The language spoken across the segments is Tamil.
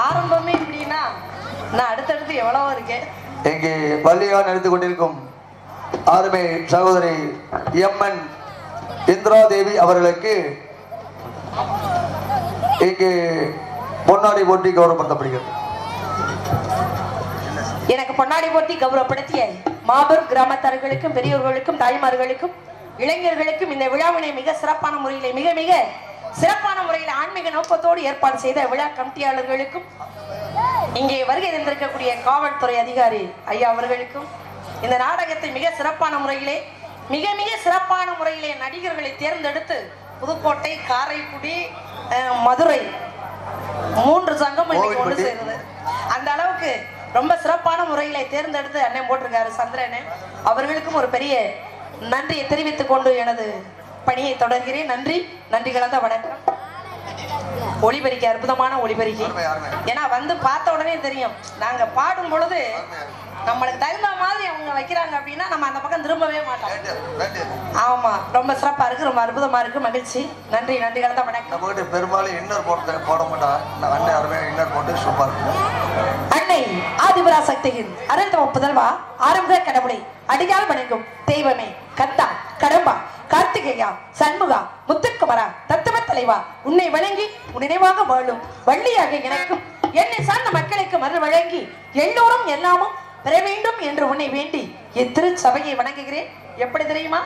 ஆரம்பமே இப்படின்னா நான் அடுத்தடுத்து எவ்வளவோ இருக்கேன். இங்கே பள்ளியாக நடந்து கொண்டிருக்கும் ஆர்மே சகோதரி எம்என் இந்திரா தேவி அவர்களுக்கு இங்கே பொன்னாடி போட்டி கௌரவப்படுத்தப்படுகிறது. எனக்கு பொன்னாடி போட்டி கௌரவப்படுத்திய மாபெரும் கிராமத்தார்களுக்கும் பெரியோர்களுக்கும் தாய்மார்களுக்கும் இளைஞர்களுக்கும் இந்த விழாவினை மிக சிறப்பான முறையிலே மிக மிக சிறப்பான முறையில் ஆன்மீக நோக்கத்தோடு ஏற்பாடு செய்த விழா கமிட்டியாளர்களுக்கும் இங்கே வருகை தந்திருக்கக்கூடிய காவல்துறை அதிகாரி ஐயா அவர்களுக்கும் இந்த நாடகத்தை மிக சிறப்பான முறையிலே மிக மிக சிறப்பான முறையிலே நடிகர்களை தேர்ந்தெடுத்து புதுக்கோட்டை, காரைக்குடி, மதுரை 3 சங்கம் ஒன்று சேர்ந்தது. அந்த அளவுக்கு ரொம்ப சிறப்பான முறையிலே தேர்ந்தெடுத்து அண்ணன் போட்டிருக்காரு சந்திரன். அவர்களுக்கும் ஒரு பெரிய நன்றியை தெரிவித்துக் கொண்டு எனது பணியை தொடர்கிறேன். நன்றி, நன்றி கலந்த வணக்கம். ஒளிபெருக்கி, அற்புதமான ஒளிபெருக்கி. ஏன்னா வந்து பார்த்த உடனே தெரியும், நாங்க பாடும் பொழுது நம்மளுக்கு தகுந்த மாதிரி அவங்க வைக்கிறாங்க அப்படின்னா நம்ம அந்த பக்கம் திரும்பவே மாட்டோம். ஆமா, ரொம்ப சிறப்பா இருக்கு, ரொம்ப அற்புதமா இருக்கு, மகிழ்ச்சி. நன்றி, நன்றி கலந்த வணக்கம். நம்மகிட்ட பெரும்பாலும் இன்னர் போட மாட்டாங்க. அண்ணன் அருமையா இன்னர் போட்டு சூப்பர். அன்னை ஆதிபராசக்தியின் அருள்தவ புதல்வா, ஆரம்ப கடவுளை அடியால் வணங்கும் தெய்வமே, கத்தா, கடம்பா, கார்த்திகேயா, சண்முகா, முத்துக்குமரா, தத்துவ தலைவா, உன்னை வணங்கி உன் நினைவாக வாழும் வள்ளியாக எனக்கும் என்னை சார்ந்த மக்களுக்கு மறு வழங்கி எல்லோரும் எல்லாமும் பெற வேண்டும் என்று உன்னை வேண்டி இத்திரு சபையை வணங்குகிறேன். எப்படி தெரியுமா?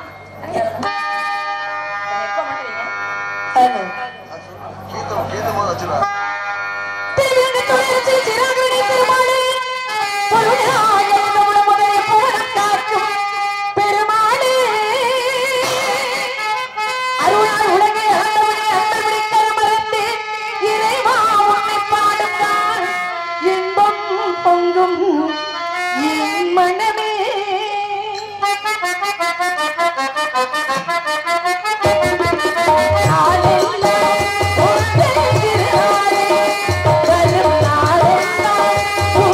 Oh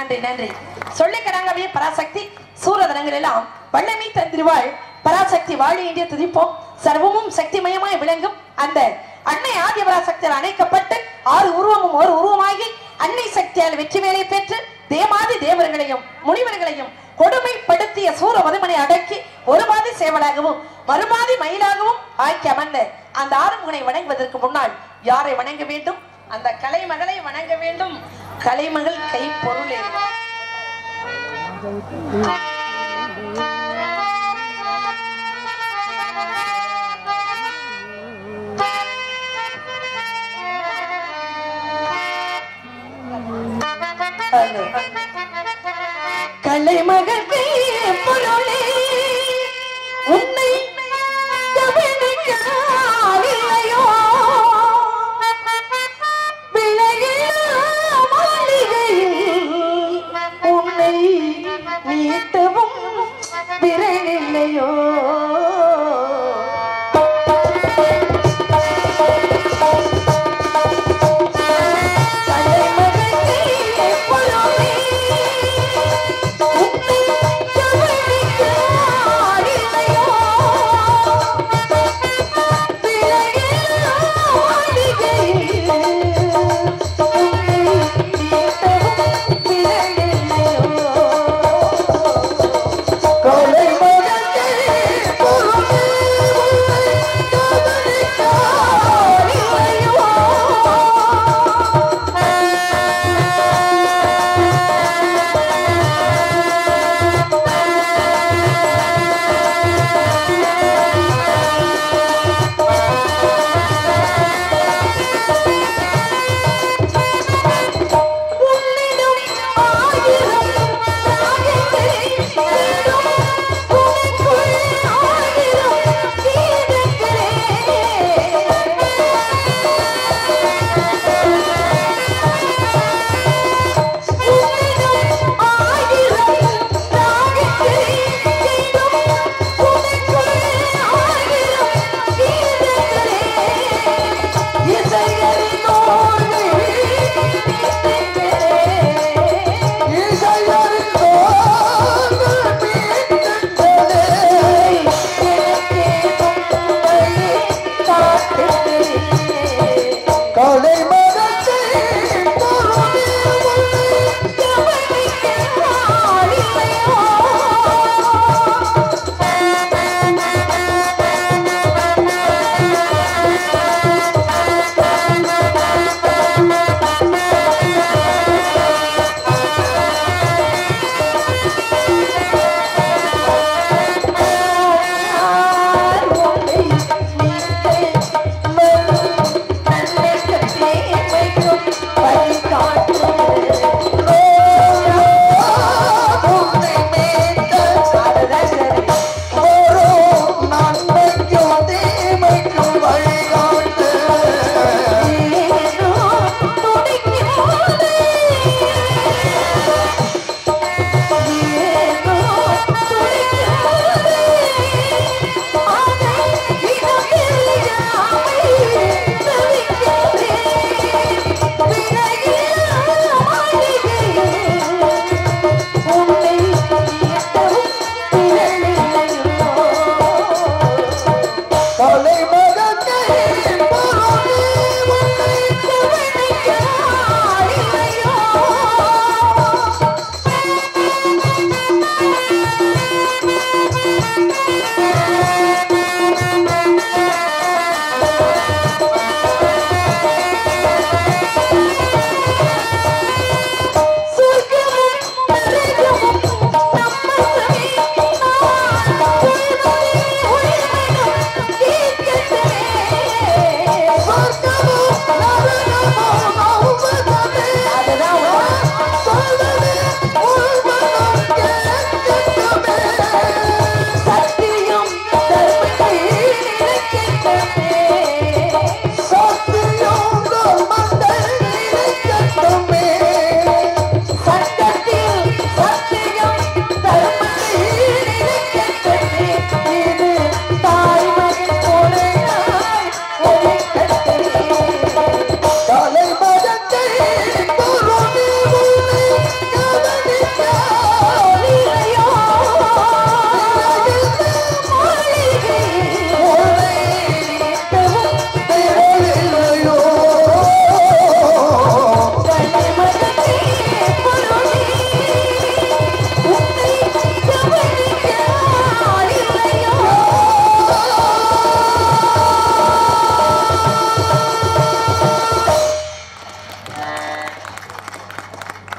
நன்றி நன்றி. சொல்லிக்கிறாங்கவே பராசக்தி சூரதனங்கள் எல்லாம் வல்லமை தந்திருவாள் பராசக்தி வாழி என்று துதிப்போம். சர்வமும் சக்திமயமாய் விளங்கும் அந்த அன்னை ஆதிபராசக்தியால் அணைக்கப்பட்டு 6 உருவமும் ஒரு உருவமாகி அன்னை சக்தியால் வெற்றி மேலே பெற்று தேமாதி தேவர்களையும் முனிவர்களையும் கொடுமைப்படுத்திய சூரவதுமனை அடக்கி ஒரு பாதி சேவலாகவும் மறுபாதி மயிலாகவும் ஆக்கி அமர்ந்த அந்த ஆறுமுகனை வணங்குவதற்கு முன்னால் யாரை வணங்க வேண்டும்? அந்த கலைமகளை வணங்க வேண்டும். கலைமகள் கை பொருளே. கலைமகள் கை பொருளே உன்னை கவனிக்கவில்லையோ உன்னை மீட்டவும் விரையில்லையோ கலைமகள் கை பொருளே உன்னை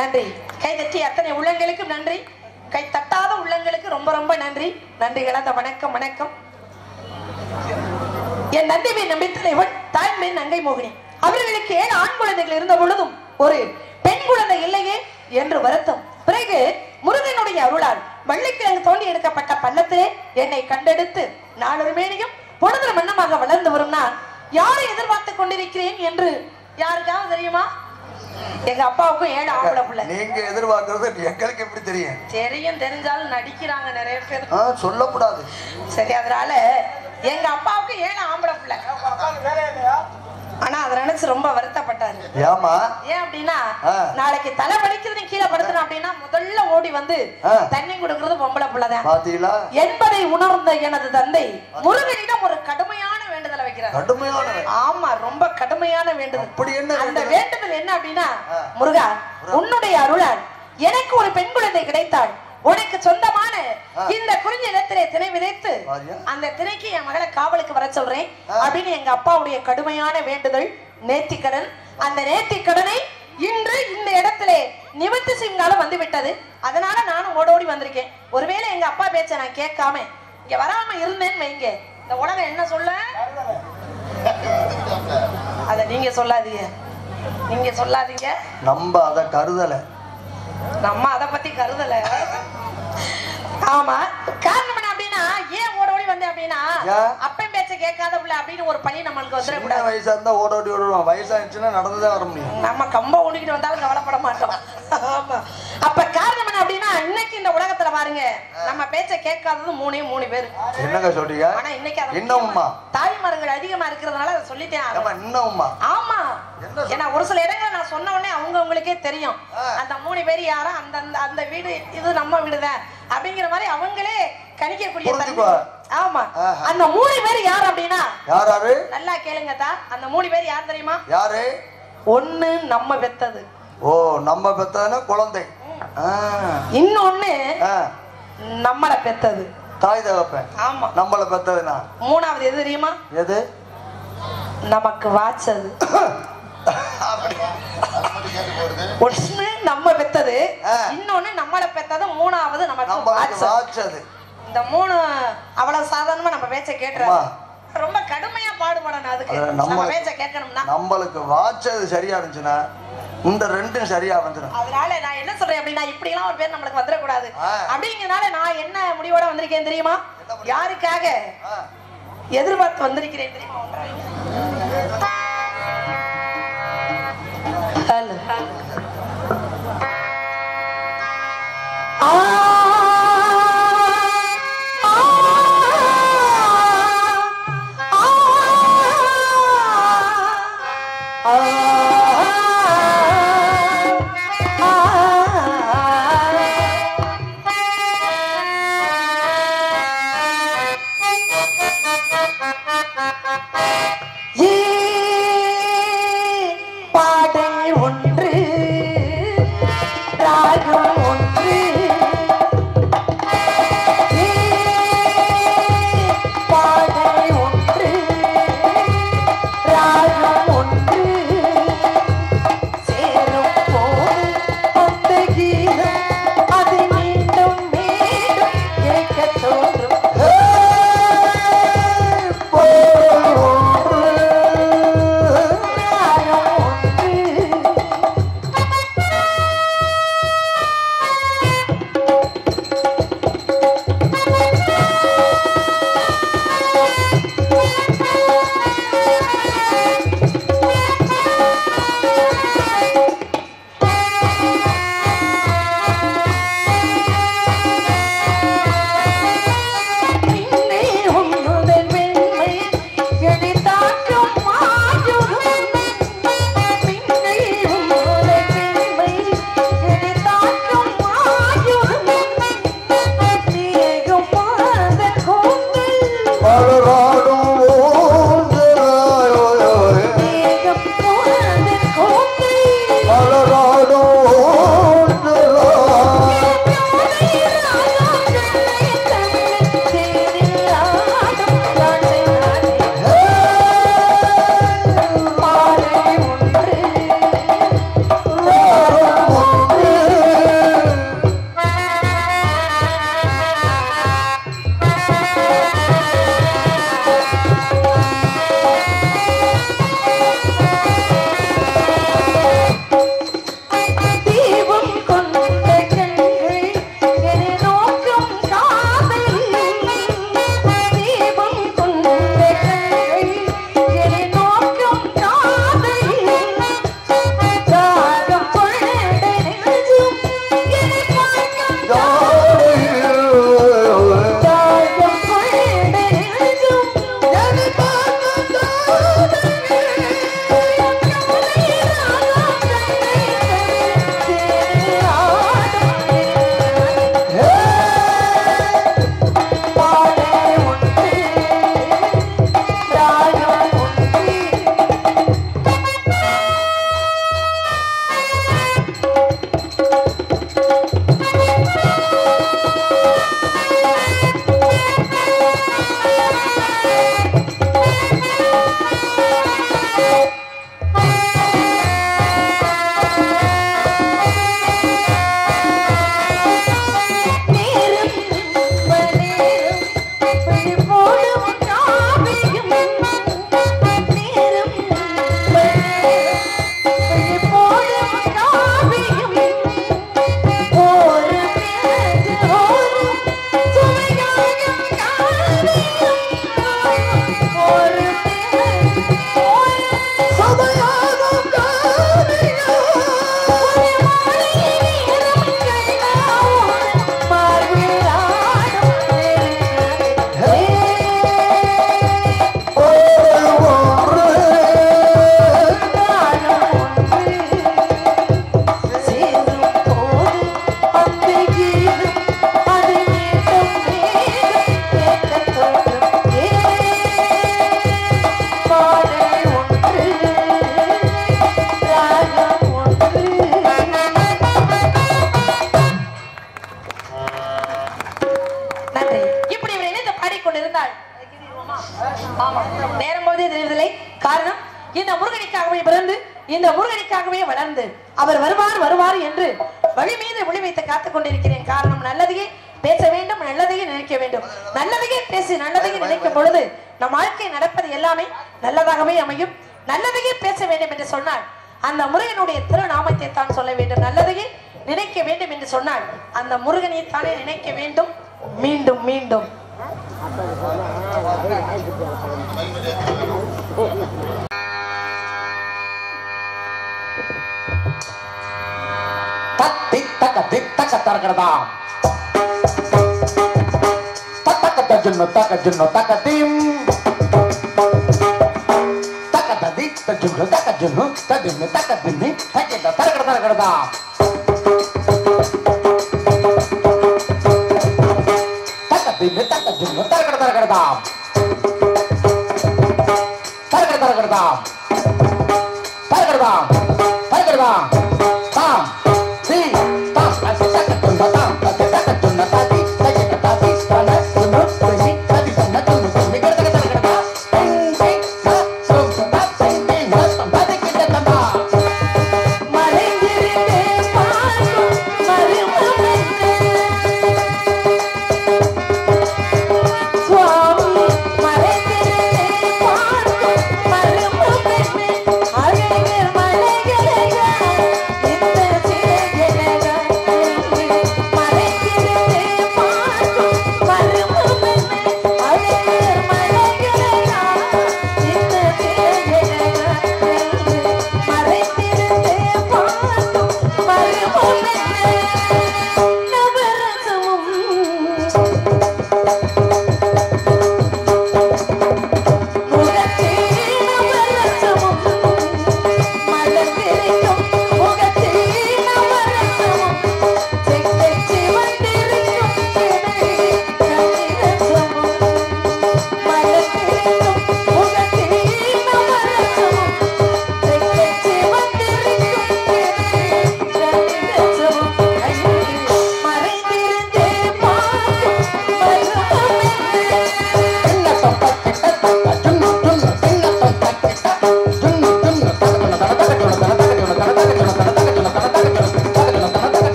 நன்றி. கை தட்டி அத்தனை உள்ளங்களுக்கும் நன்றி. கை தட்டாத உள்ளங்களுக்கு ரொம்ப ரொம்ப நன்றி. நன்றி கலந்த வணக்கம் வணக்கம். என் நந்திமை நம்பித்தலைவன் தாய்மை நங்கை மோகினி அவர்களுக்கு 7 ஆண் குழந்தைகள் இருந்த பொழுதும் ஒரு பெண் குழந்தை இல்லையே என்று வருத்தம். பிறகு முருகனுடைய அருளால் வள்ளிக்கிழங்கு தோண்டி எடுக்கப்பட்ட பள்ளத்திலே என்னை கண்டெடுத்து நாளொரு மேனியும் பொழுது மன்னமாக வளர்ந்து வரும் நான் யாரை எதிர்பார்த்து கொண்டிருக்கிறேன் என்று யாருக்காவது தெரியுமா? எங்க அப்பாவுக்கும் 7 ஆம்பளை பிள்ளை. நீங்க எதிர்பார்க்கறது எங்களுக்கு எப்படி தெரியும்? தெரியும், தெரிஞ்சாலும் நடிக்கிறாங்க நிறைய பேர். சொல்லக்கூடாது. சரி, அதனால எங்க அப்பாவுக்கு 7 ஆம்பளை பிள்ளை. ஆனா அதை நினைச்சு ரொம்ப வருத்தப்பட்டாரு. ஏமா? ஏன் அப்படின்னா நாளைக்கு தலை வலிக்கிறது கீழே படுத்தணும் அப்படின்னா முதல்ல ஓடி வந்து தண்ணி கொடுக்கறது பொம்பளை பிள்ளைதான் என்பதை உணர்ந்த எனது தந்தை முருகனிடம் ஒரு கடுமையான வேண்டுதலை வைக்கிறார். கடுமையான? ஆமா, ரொம்ப கடுமையான வேண்டுதல். அப்படி என்ன? அந்த வேண்டுதல் என்ன அப்படின்னா, முருகா உன்னுடைய அருளால் எனக்கு ஒரு பெண் குழந்தை கிடைத்தாள். உனக்கு சொந்தமான இந்த குறிஞ்சி இடத்திலே திணை விதைத்து அந்த திணைக்கு என் மகளை காவலுக்கு வர சொல்றேன் அப்படின்னு எங்க அப்பாவுடைய கடுமையான வேண்டுதல் நேர்த்திக்கடன். அந்த நேர்த்திக்கடனை இன்று இந்த இடத்திலே நிவர்த்தி செய்யும் வந்து விட்டது. அதனால நானும் ஓடோடி வந்திருக்கேன். ஒருவேளை எங்க அப்பா பேச்ச நான் கேட்காம இங்க வராம இருந்தேன்னு வைங்க, இந்த உலகம் என்ன சொல்ல? அத நீங்க சொல்லாதீங்க, நீங்க சொல்லாதீங்க. நம்ம அத கருதல, நம்ம அத பத்தி கருதல. ஆமா, காரணம் என்ன அப்படின்னா, ஏன் ஓடோடி வந்தேன் அப்படின்னா, அப்பன் பேச்ச கேட்காத பிள்ளை அப்படின்னு ஒரு பழி நம்மளுக்கு வந்துடக்கூடாது. வயசா இருந்தா ஓடோடி ஓடுவோம், வயசாச்சுன்னா நடந்துதான் வர முடியும். நம்ம கம்ப ஓடிக்கிட்டு வந்தாலும் கவலைப்பட மாட்டோம். ஆமா, அப்ப காரணம் என்ன அப்படின்னா, இன்னைக்கு இந்த உலகத்துல பாருங்க, நம்ம பேச்ச கேட்காதது 3 பேர். என்னங்க சொல்றீங்க? ஆனா இன்னைக்கு இன்னும்மா தாய்மார்கள் அதிகமா இருக்கிறதுனால அதை சொல்லிட்டேன். இன்னும்மா? ஆமா, ஏன்னா ஒரு சில இடங்களை நான் சொன்ன உடனே அவங்களுக்கே தெரியும் அந்த 3 பேர் யாரும் அந்த அந்த வீடு இது நம்ம வீடுதான் அப்படிங்கிற மாதிரி அவங்களே கணிக்கக்கூடிய. ஆமா, அந்த 3 பேர் யார் அப்படின்னா, யாராரு? நல்லா கேளுங்க தான். அந்த 3 பேர் யார் தெரியுமா? யாரு? ஒண்ணு நம்ம பெத்தது. ஓ, நம்ம பெத்ததுன்னா குழந்தை. இன்னொன்னு நம்மள பெத்தது தாய் தகப்பன். ஆமா, நம்மள பெத்ததுனா. 3வது எது தெரியுமா? எது? நமக்கு வாச்சது. ஒண்ணு நம்ம பெத்தது, இன்னொன்னு நம்மள பெத்தது, 3வது நமக்கு வாச்சது. இந்த 3 அவ்வளவு சாதாரணமா நம்ம பேச்ச கேட்றோம். ரொம்ப கடுமையா பாடுபடணும் அதுக்கு. நம்ம பேச்ச கேட்கணும்னா நம்மளுக்கு வாச்சது சரியா இருந்துச்சுன்னா இந்த 2ம் சரியா வந்துடும். அதனால நான் என்ன சொல்றேன் அப்படின்னா, இப்படி எல்லாம் ஒரு பேர் நம்மளுக்கு வந்துடக்கூடாது. அப்படிங்கறனால நான் என்ன முடிவோட வந்திருக்கேன் தெரியுமா? யாருக்காக எதிர்பார்த்து வந்திருக்கிறேன் தெரியுமா? பாடல் ஒன்று வருவார் என்று வழி மீது விழி வைத்து காத்துக் கொண்டிருக்கிறேன். காரணம் நல்லதையே பேச வேண்டும், நல்லதையே நினைக்க வேண்டும். நல்லதையே பேசி நல்லதையே நினைக்கும் பொழுது நம் வாழ்க்கை நடப்பது எல்லாமே நல்லதாகவே அமையும். நல்லதையே பேச வேண்டும் என்று சொன்னால் அந்த முருகனுடைய திருநாமத்தை தான் சொல்ல வேண்டும். நல்லதையே நினைக்க வேண்டும் என்று சொன்னால் அந்த முருகனை தானே நினைக்க வேண்டும். மீண்டும் மீண்டும் தத்தி தக்க தித்தக்க தரகடதா தக்க ஜுன்னு தக்க தீம் தக்க ததி தஜுன்னு தக்க ஜுன்னு ததின்னு தக்க தின்னி தக்கிட்ட தரகடதா தக்க தின்னு தக்க ஜுன்னு தரகடதா தாம் சி தாம் அது தக்க துன்ன தாம் அது தக்க துன்ன தாதி தக்கிட்ட தாதி தன துன்னு துசி ததி தன துன்னு துசி தரகடதா திங்கி நா சும்மா திங்கி நா தம்பதி கிட்ட தம்பா மறைந்திருந்தே பார்க்கும் மருமகனே சுவாமி மறைந்திருந்தே பார்க்கும் மருமகனே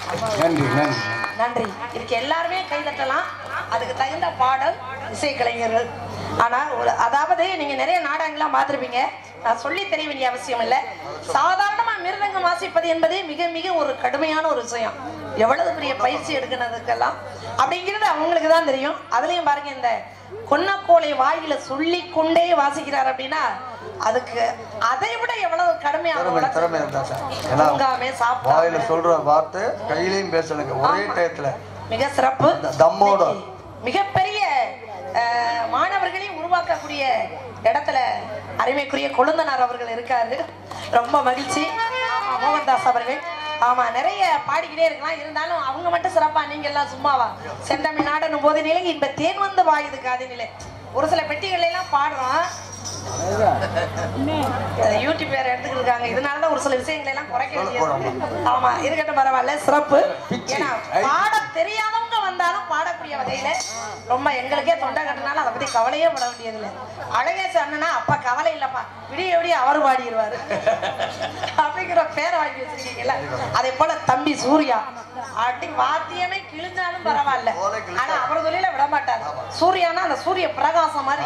நன்றி நன்றி நன்றி. இதுக்கு எல்லாருமே கை தட்டலாம். அதுக்கு தகுந்த பாடல் இசைக்கலைஞர்கள். ஆனா அதாவது நீங்க நிறைய நாடகங்கள்லாம் பார்த்துருப்பீங்க. நான் சொல்லி தெரிய வேண்டிய அவசியம் இல்லை. சாதாரணமா மிருதங்கம் வாசிப்பது என்பதே மிக மிக ஒரு கடுமையான ஒரு விஷயம். எவ்வளவு பெரிய பயிற்சி எடுக்கிறதுக்கெல்லாம் அப்படிங்கிறது அவங்களுக்கு தான் தெரியும். அதுலயும் பாருங்க, இந்த கொன்னக்கோலை வாயில சொல்லி கொண்டே வாசிக்கிறார் அப்படின்னா அதுக்கு அதை விட எவ்வளவு கடுமையான வாயில சொல்ற வார்த்தை கையிலையும் பேசணுங்க ஒரே டயத்துல. மிக சிறப்பு. தம்மோட மிகப்பெரிய மாணவர்களையும் உருவாக்கக்கூடிய இடத்துல அருமைக்குரிய கொழுந்தனார் அவர்கள் இருக்காரு. ரொம்ப மகிழ்ச்சி. ஆமா, மோகன்தாஸ் அவர்கள். ஆமா, நிறைய பாடிக்கிட்டே இருக்கலாம். இருந்தாலும் அவங்க மட்டும் சிறப்பா, நீங்க எல்லாம் சும்மாவா? செந்தமிழ் நாடனும் போது நிலை இப்ப தேன் வந்து வாயுது காது நிலை. ஒரு சில பெட்டிகள் எல்லாம் பாடுறோம். யூடியூப் வேற எடுத்துக்கிட்டு இருக்காங்க. இதனாலதான் ஒரு சில விஷயங்களை எல்லாம் குறைக்க வேண்டியது. ஆமா, இருக்கட்டும், பரவாயில்ல, சிறப்பு. ஏன்னா பாட தெரியாதவங்க வந்தாலும் பாடக்கூடிய வகையில ரொம்ப எங்களுக்கே தொண்டை கட்டினாலும் அதை பத்தி கவலையே பட வேண்டியது இல்லை. அழகேச அண்ணனா அப்ப கவலை இல்லப்பா, விடிய விடிய அவர் பாடிடுவாரு அப்படிங்கிற பேரை வாங்கி வச்சிருக்கீங்கல்ல. அதே போல தம்பி சூர்யா அப்படி வாத்தியமே கிழிஞ்சாலும் பரவாயில்ல, ஆனா அவர் தொழில விட மாட்டாரு. சூர்யானா அந்த சூரிய பிரகாசம் மாதிரி.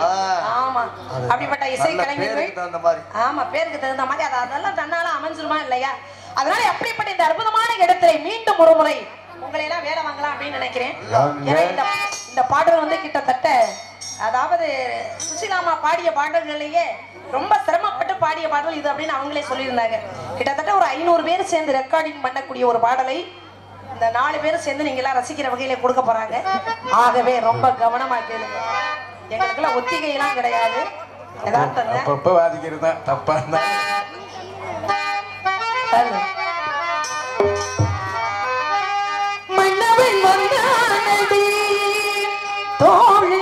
ஆமா, அப்படிப்பட்ட இசை கலைஞர்கள். ஆமா, பேருக்கு தகுந்த மாதிரி அதெல்லாம் தன்னால அமைஞ்சிருமா இல்லையா? அதனால அப்படிப்பட்ட இந்த அற்புதமான இடத்துல மீண்டும் ஒரு முறை உங்களை எல்லாம் வேலை வாங்கலாம் அப்படின்னு நினைக்கிறேன். ஏன்னா இந்த பாடல் வந்து கிட்டத்தட்ட, அதாவது சுசிலாமா பாடிய பாடல்கள்லயே ரொம்ப சிரமப்பட்டு பாடிய பாடல் இது அப்படின்னு அவங்களே சொல்லியிருந்தாங்க. கிட்டத்தட்ட ஒரு 500 பேர் சேர்ந்து ரெக்கார்டிங் பண்ணக்கூடிய ஒரு பாடலை இந்த 4 பேரும் சேர்ந்து நீங்க எல்லாம் ரசிக்கிற வகையில கொடுக்க போறாங்க. ஆகவே ரொம்ப கவனமா கேளுங்க. எங்களுக்குள்ள ஒத்திகை எல்லாம் கிடையாது. அப்பப்ப வாதிக்கிறது தான் தப்பா இருந்தா. மன்னவன் வந்தானடி தோழி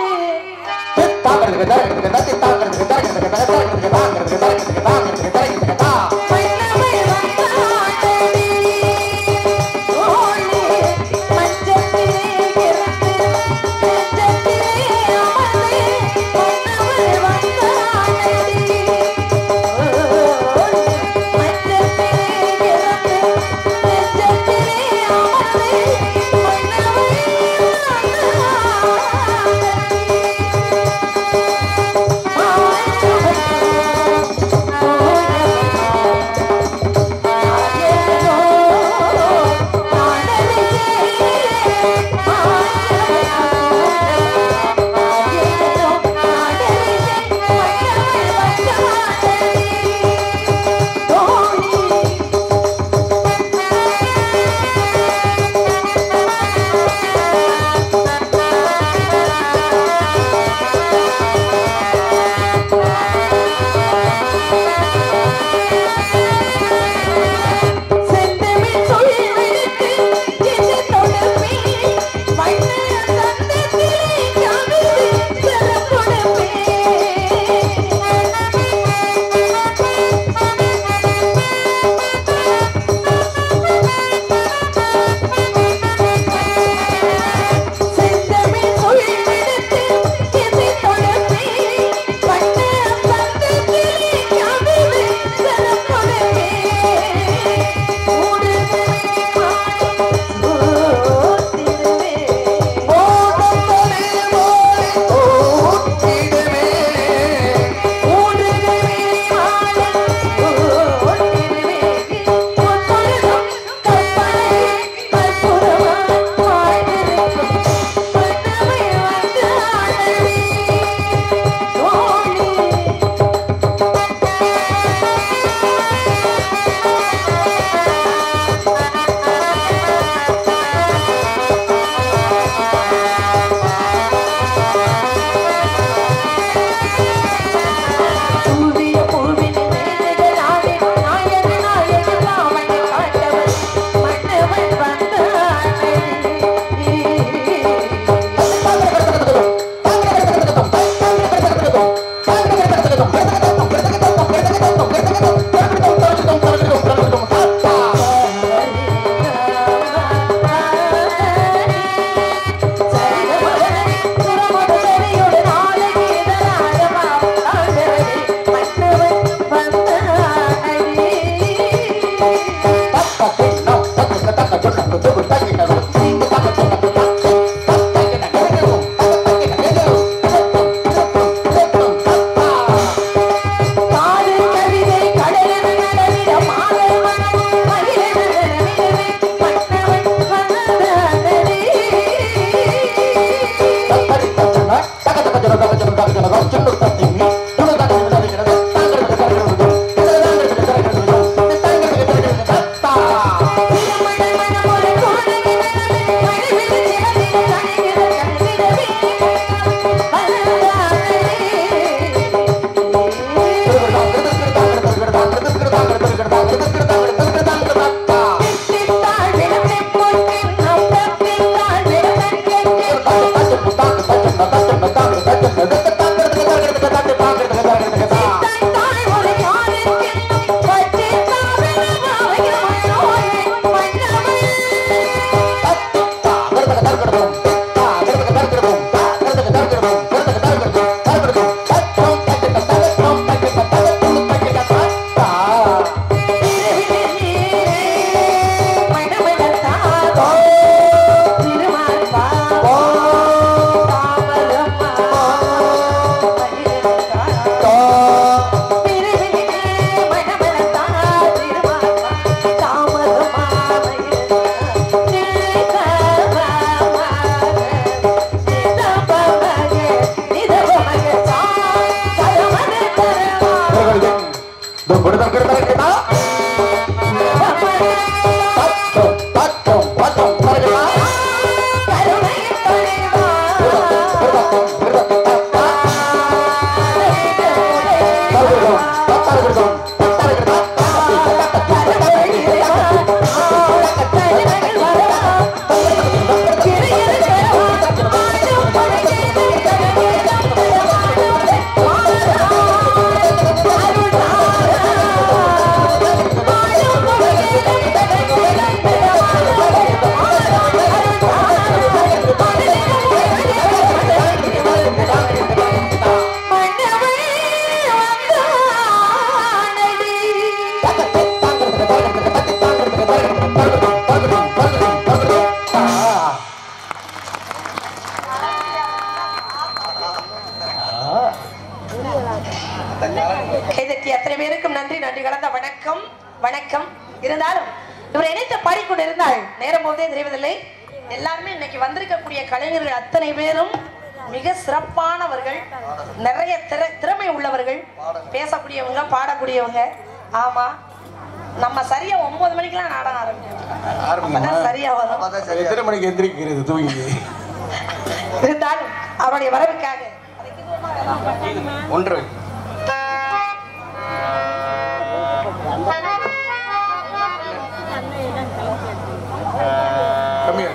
வணக்கம். இருந்தாலும் இவர் இணைத்த பாடிக்கொண்டிருந்தால் நேரம் போதே தெரிவதில்லை. எல்லாருமே இன்னைக்கு வந்திருக்கக்கூடிய கலைஞர்கள் அத்தனை பேரும் மிக சிறப்பானவர்கள், நிறைய திறமை உள்ளவர்கள், பேசக்கூடியவங்க, பாடக்கூடியவங்க. ஆமா, நம்ம சரியா 9 மணிக்கெல்லாம் நாடகம் ஆரம்பிக்கும். சரியா வரும். எத்தனை மணிக்கு எந்திரிக்கிறது தூங்கி? இருந்தாலும் அவருடைய வரவுக்காக 1:30 கம்மியா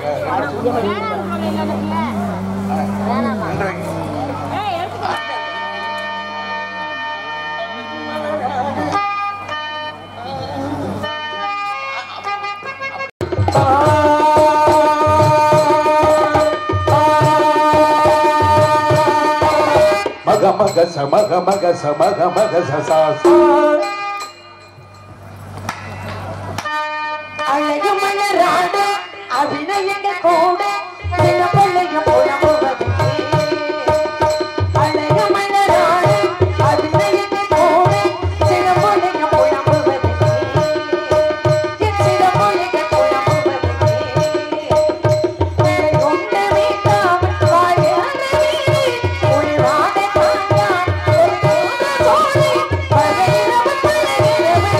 மக மக சமக மக சசா அழகு மலராடு அபிநயங்க கூட பிள்ளைய புலம்புவது. அழகு மலராடு அபிநயங்க கூட சில பிள்ளைய புலம்புவது. சில பிள்ளைய புலம்புவது. கொண்டு வீட்டாம் வாயறி உள்வாட காஞ்சான் தோழி பகையிரவு பகையிரவு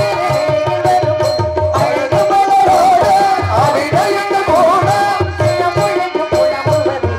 அழகு மலரோடு அபிநயங்க கூட சில பிள்ளைய புலம்புவது.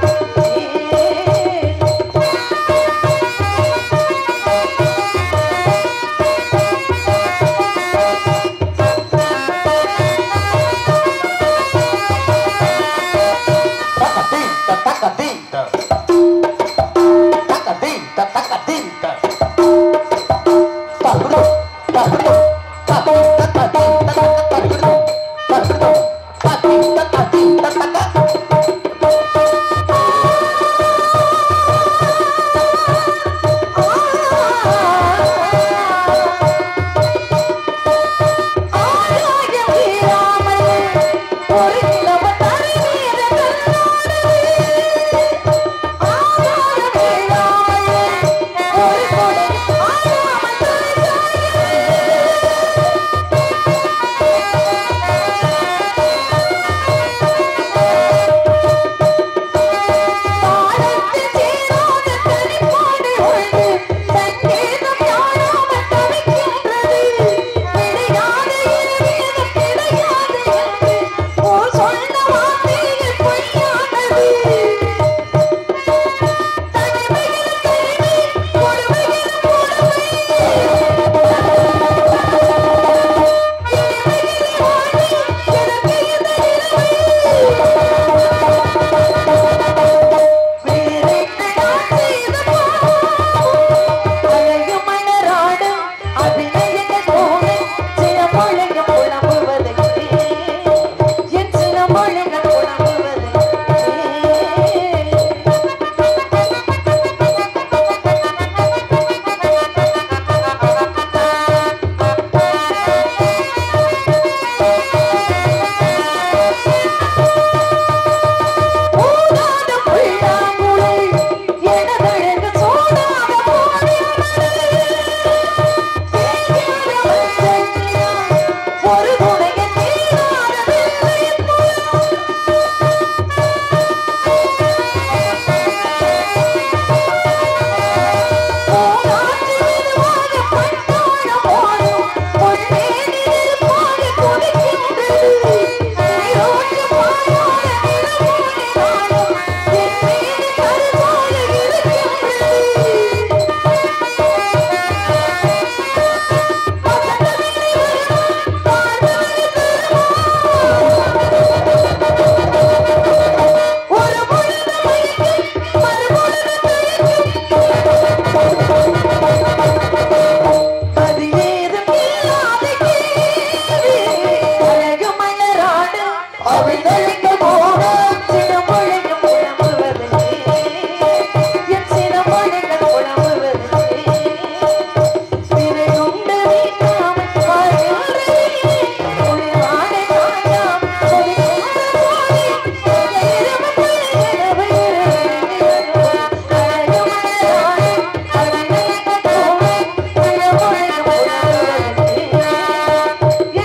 Yeah.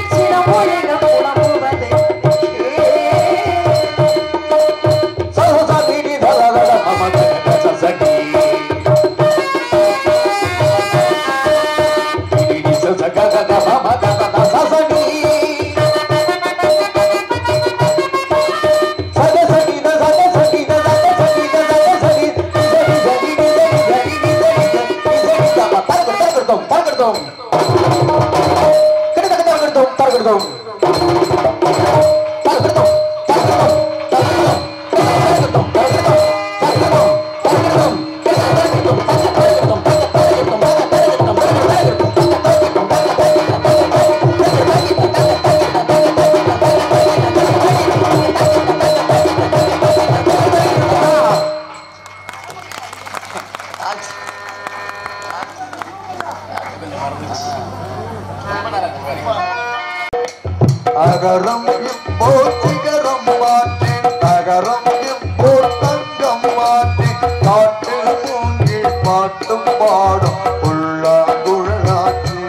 அகரம் இப்போ சிகரம் மாற்றி அகரம் இப்போ தங்கம் மாற்றி காட்டில் மூங்கி பாட்டும் பாடும் உள்ளாங்குழலாற்றி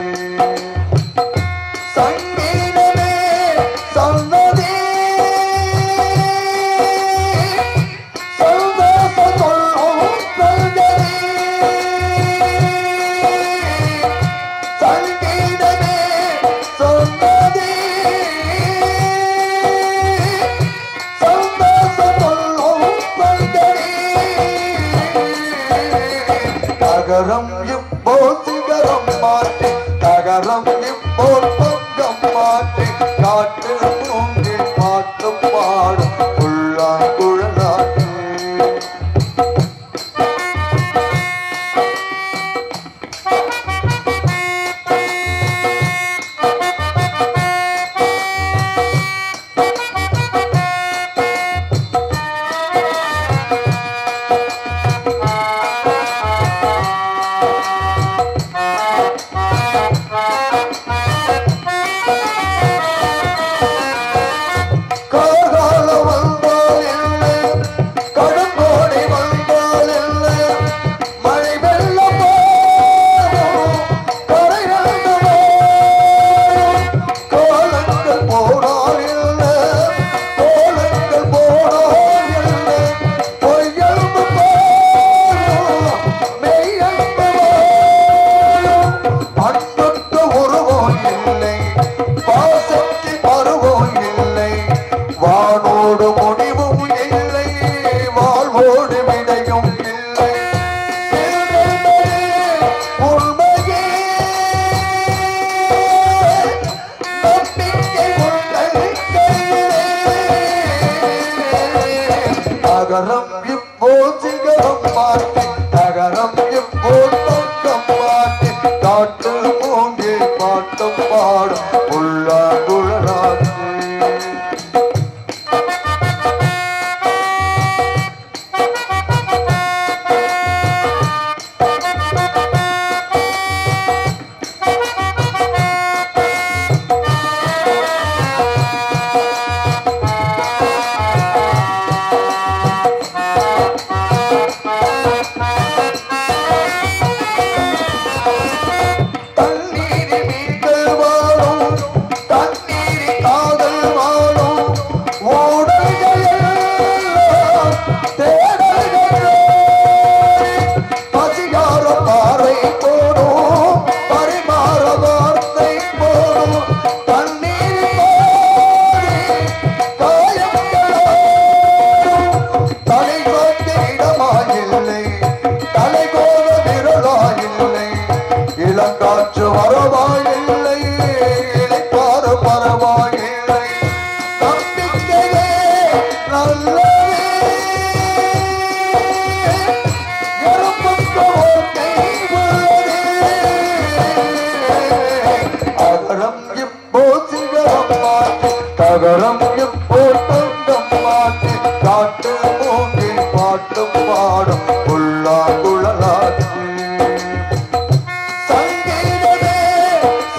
சங்கீதமே சந்ததி சந்தோஷ சொல்லும் சந்ததி சங்கீதமே சந்ததி நகரம் இப்போ சிகரம் மாற்றி நகரம் இப்போ பக்கம் மாற்றி காட்டு மூங்கி பாட்டு பாடும் உள்ளாங்குழலாற்றி நகரம் இப்போ சிகரம் மாற்றி நகரம் இப்போ தங்கம் மாற்றி காட்டு மூங்கி பாட்டும் பாடும் உள்ளாங்குழலாற்றி இளங்காற்று வரவாயில்லை இளைப்பார பரவாயில்லை நம்பிக்கையே நல்லதே எறும்புக்கு ஓட்டை உள்ளதே அகரம் இப்போ சிகரம் மாற்றி தகரம் இப்போ தங்கம் மாற்றி காட்டு மூங்கி பாட்டும் பாடும் உள்ளாங்குழலாற்றி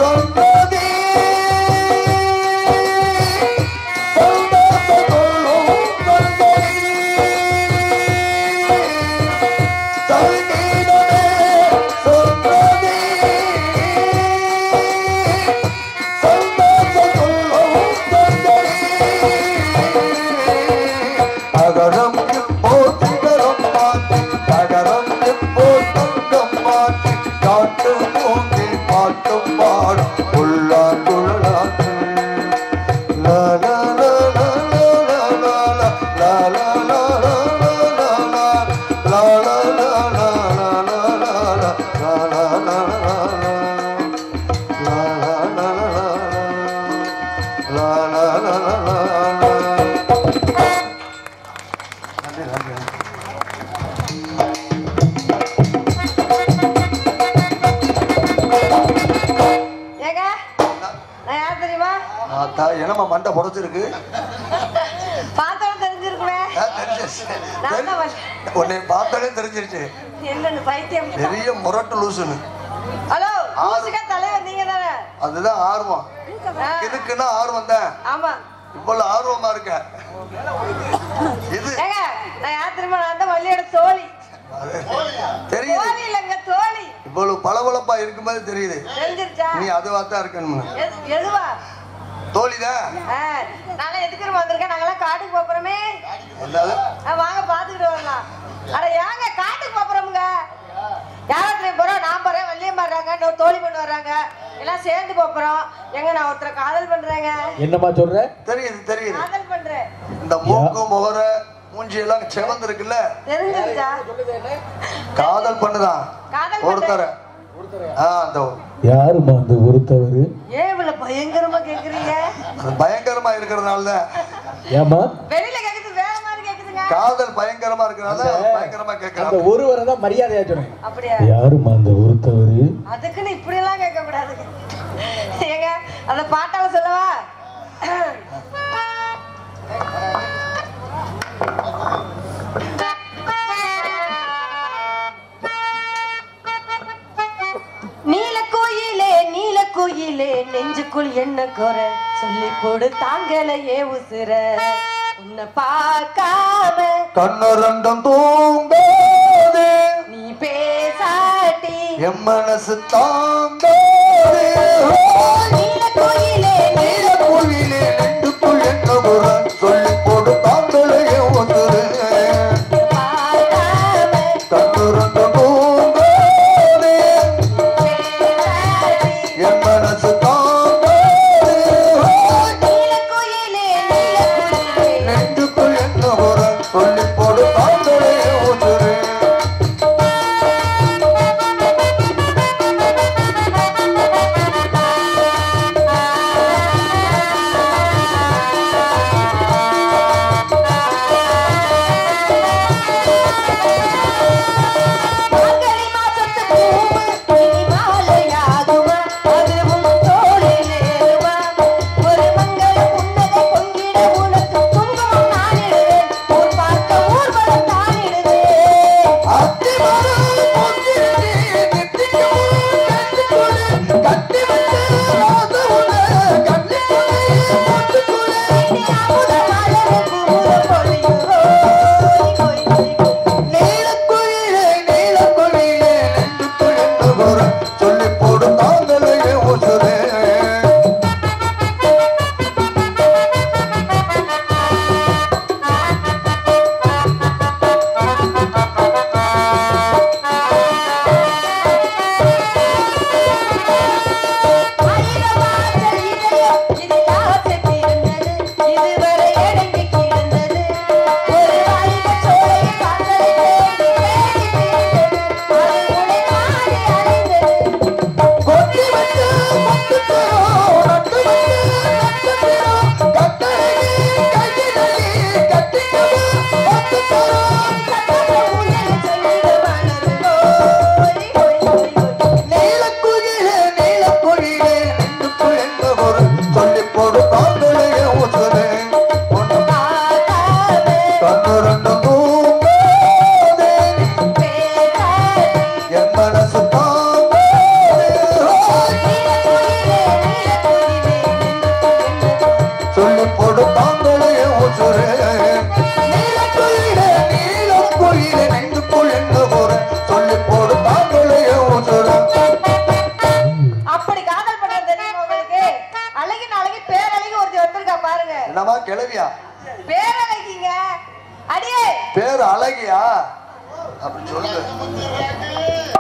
சந்ததி சந்தோஷ சொல்லும் இருக்கு பார்த்தாலும் தெரிஞ்சிருக்குமே. உன்னை பார்த்தாலே தெரிஞ்சிருச்சு என்னன்னு பைத்தியம் பெரிய முரட்டு லூசுன்னு. ஹலோ லூசுக்கா தலைவர் நீங்க தானே? அதுதான் ஆர்வம். இதுக்குன்னா ஆர்வம் தான். ஆமா இவ்வளவு ஆர்வமா இருக்க இது ஏங்க நான் யார் தெரியுமா? நான் தான் வள்ளியோட தோழி. தெரியுது தோழி இல்லைங்க தோழி. இவ்வளவு பளபளப்பா இருக்கும்போது தெரியுது தெரிஞ்சிருச்சா? நீ அதுவாத்தான் இருக்கணும். எதுவா தோழிதான். நாங்க எதுக்கு வந்திருக்கேன்? நாங்கெல்லாம் காட்டுக்கு போறோமே. வாங்க பாத்துக்கிட்டு வரலாம். அட ஏங்க காட்டுக்கு போறோமுங்க? யாராத்திரையும் போறோம். நான் போறேன், வள்ளியம் வர்றாங்க, இன்னொரு தோழி பண்ணு வர்றாங்க, எல்லாம் சேர்ந்து போறோம். எங்க நான் ஒருத்தரை காதல் பண்றேங்க. என்னமா சொல்ற? தெரியுது தெரியுது. காதல் பண்றேன். இந்த மூக்கு முகர மூஞ்சி எல்லாம் செவந்து இருக்குல்ல, தெரிஞ்சிருச்சா? காதல் பண்ணுதான் காதல் ஒருத்தர. யாருமா அந்த ஒருத்தவரு? ஏன் இவ்வளவு பயங்கரமா கேக்குறீங்க? அது பயங்கரமா இருக்கிறதுனாலதான். ஏமா வெளியில கேக்குது வேற மாதிரி கேக்குதுங்க. காதல் பயங்கரமா இருக்கிறதுனால பயங்கரமா கேட்கறாங்க. அந்த ஒருவரை தான் மரியாதையா சொல்றேன். அப்படியா? யாருமா அந்த ஒருத்தவரு? அதுக்குன்னு இப்படி எல்லாம் கேட்க கூடாதுங்க. ஏங்க அந்த பாட்டால சொல்லவா? நீலக்குயிலே நெஞ்சுக்குள் என்ன குறை சொல்லி போடு தாங்கலையே உசுர உன்னை பார்க்காம கண்ணு ரெண்டும் தூங்காது நீ பேசாட்டி என் மனசு தாங்காது. நீலக்குயிலே நீலக்குயிலே நெஞ்சுக்குள் என்ன குறை சொல்லி போடு தாங்கலையே உசுர பார்க்காம கண்ணு ரெண்டும் தூங்காது என் மனசு தாங்காது. நெஞ்சுக்குள் என்ன குறை சொல்லி போடு தாங்கலையே உசுர. கிளவியா பேரழகிங்க. அடியே பேர் அழகியா அப்படி சொல்லு.